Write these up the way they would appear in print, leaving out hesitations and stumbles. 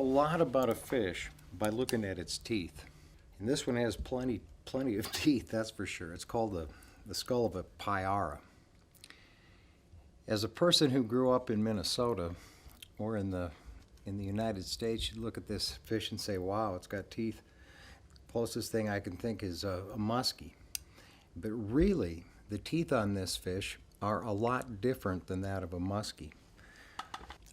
lot about a fish by looking at its teeth. And this one has plenty of teeth, that's for sure. It's called the skull of a Payara. As a person who grew up in Minnesota or in the United States, you'd look at this fish and say, wow, it's got teeth. Closest thing I can think is a muskie. But really, the teeth on this fish are a lot different than that of a muskie.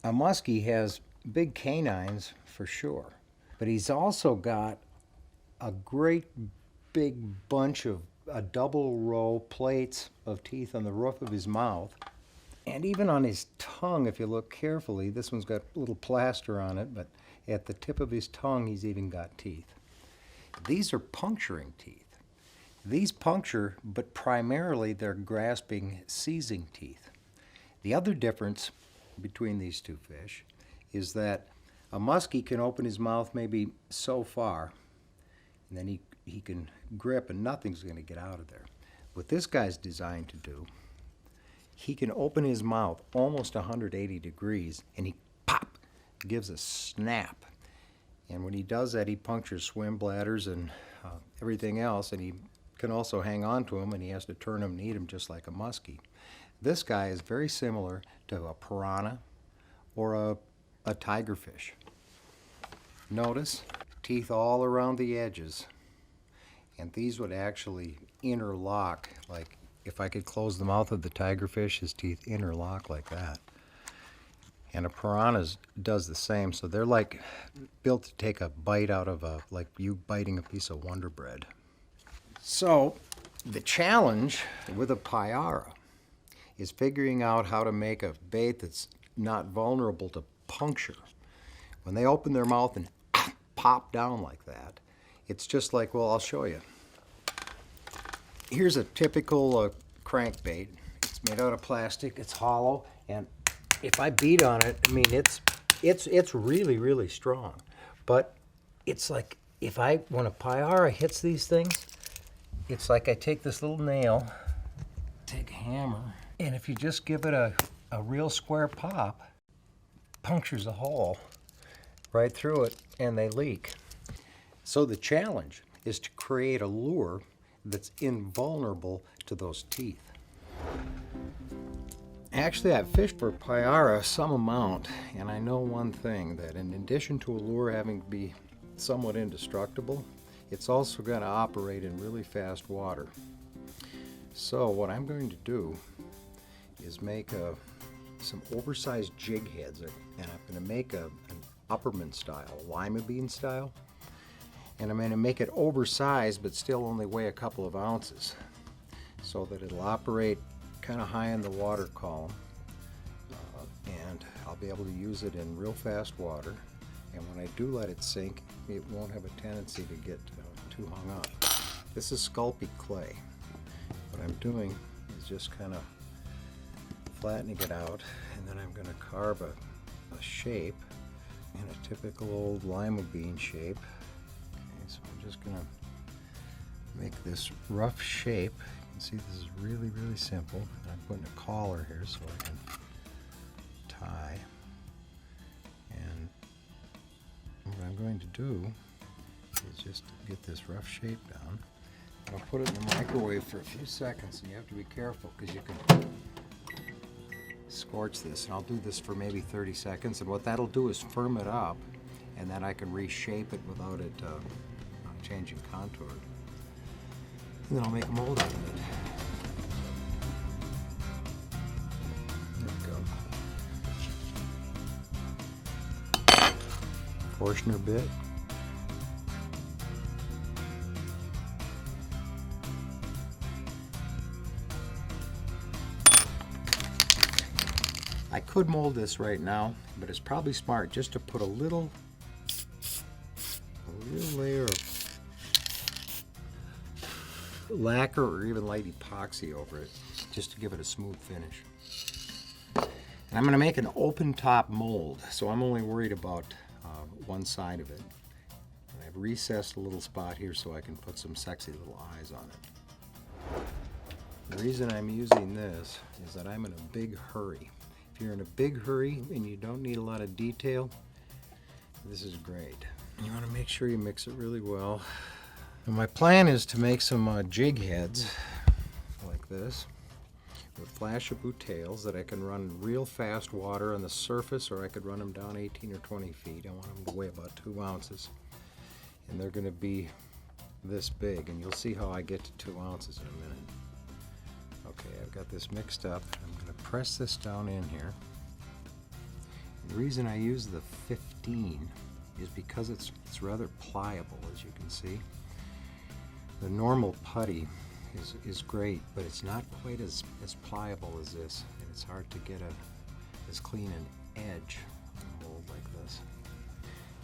A muskie has big canines for sure, but he's also got a great big bunch of a double row plates of teeth on the roof of his mouth. And even on his tongue, if you look carefully, this one's got a little plaster on it, but at the tip of his tongue, he's even got teeth. These are puncturing teeth. These puncture, but primarily they're grasping, seizing teeth. The other difference between these two fish is that a muskie can open his mouth maybe so far, and then he can grip and nothing's going to get out of there. What this guy's designed to do, he can open his mouth almost 180 degrees and he pop, gives a snap. And when he does that, he punctures swim bladders and everything else, and he can also hang on to them, and he has to turn them and eat them just like a muskie. This guy is very similar to a piranha or a tigerfish. Notice teeth all around the edges, and these would actually interlock. Like if I could close the mouth of the tigerfish, his teeth interlock like that. And a piranha does the same, so they're like built to take a bite out of like you biting a piece of Wonder Bread. So the challenge with a Payara is figuring out how to make a bait that's not vulnerable to puncture. When they open their mouth and pop down like that, it's just like, well, I'll show you. Here's a typical crankbait. It's made out of plastic, it's hollow, and if I beat on it, I mean, it's really, really strong. But it's like, when a Payara hits these things, it's like I take this little nail, take a hammer, and if you just give it a real square pop, punctures a hole right through it, and they leak. So the challenge is to create a lure that's invulnerable to those teeth. Actually, I've fished for Payara some amount, and I know one thing, that in addition to a lure having to be somewhat indestructible, it's also going to operate in really fast water. So what I'm going to do is make some oversized jig heads, and I'm going to make an Upperman style, lima bean style, and I'm going to make it oversized but still only weigh a couple of ounces so that it'll operate kind of high in the water column, and I'll be able to use it in real fast water, and when I do let it sink, it won't have a tendency to get too hung up. This is Sculpey clay. What I'm doing is just kind of flattening it out, and then I'm going to carve a shape in a typical old lima bean shape. Okay, so I'm just going to make this rough shape. See, this is really, really simple. I'm putting a collar here so I can tie. And what I'm going to do is just get this rough shape down. I'll put it in the microwave for a few seconds, and you have to be careful because you can scorch this. And I'll do this for maybe 30 seconds, and what that'll do is firm it up, and then I can reshape it without it changing contour. And then I'll make a mold out of it. There we go. Forstner bit. I could mold this right now, but it's probably smart just to put a little layer of lacquer or even light epoxy over it, just to give it a smooth finish. And I'm going to make an open top mold, so I'm only worried about one side of it. And I've recessed a little spot here so I can put some sexy little eyes on it. The reason I'm using this is that I'm in a big hurry. If you're in a big hurry and you don't need a lot of detail, This is great. You want to make sure you mix it really well. And my plan is to make some jig heads like this with flash-a-boot tails that I can run real fast water on the surface, or I could run them down 18 or 20 feet. I want them to weigh about 2 ounces. And they're going to be this big, and you'll see how I get to 2 ounces in a minute. Okay, I've got this mixed up. I'm going to press this down in here. The reason I use the 15 is because it's rather pliable, as you can see. The normal putty is great, but it's not quite as pliable as this, and it's hard to get as clean an edge on a mold like this.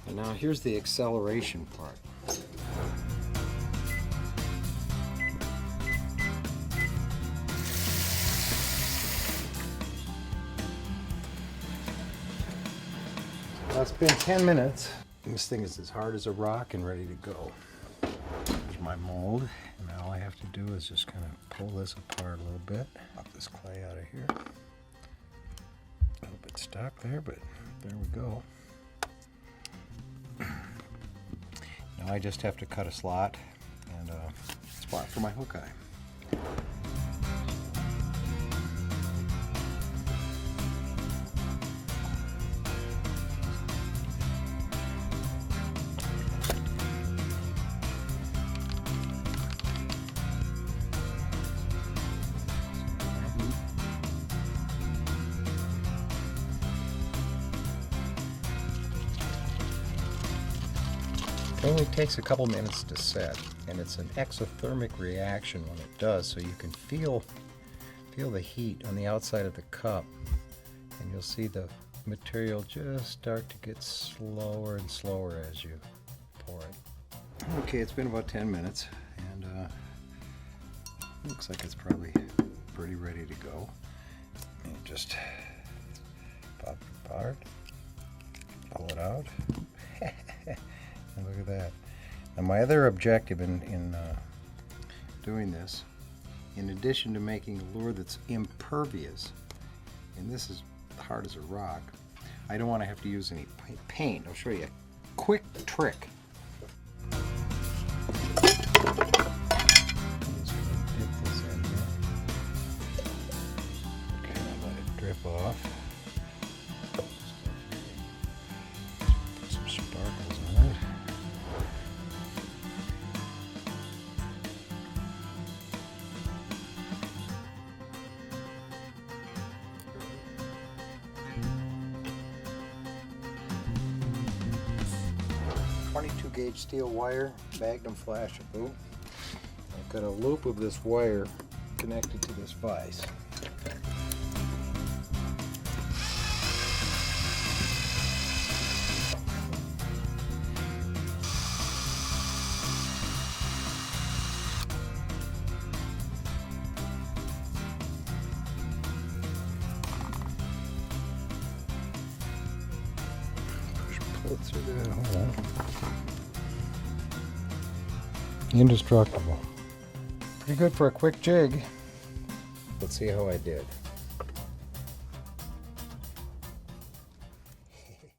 And now here's the acceleration part. Well, it's been 10 minutes. This thing is as hard as a rock and ready to go. Here's my mold, and all I have to do is just kind of pull this apart a little bit. Pop this clay out of here. A little bit stuck there, but there we go. Now I just have to cut a slot and a spot for my hook eye. It only takes a couple minutes to set, and it's an exothermic reaction when it does, so you can feel the heat on the outside of the cup, and you'll see the material just start to get slower and slower as you pour it. Okay, it's been about 10 minutes, and looks like it's probably pretty ready to go. And you just pop it apart, pull it out. And look at that. Now my other objective in doing this, in addition to making a lure that's impervious, and this is hard as a rock, I don't want to have to use any paint. I'll show you a quick trick. I'm just going to dip this in here. Okay, now let it drip off. Put some sparkles on it. .22-gauge steel wire, Magnum flash-a-boot. I've got a loop of this wire connected to this vise. Pull it through that hole. Indestructible. Pretty good for a quick jig. Let's see how I did.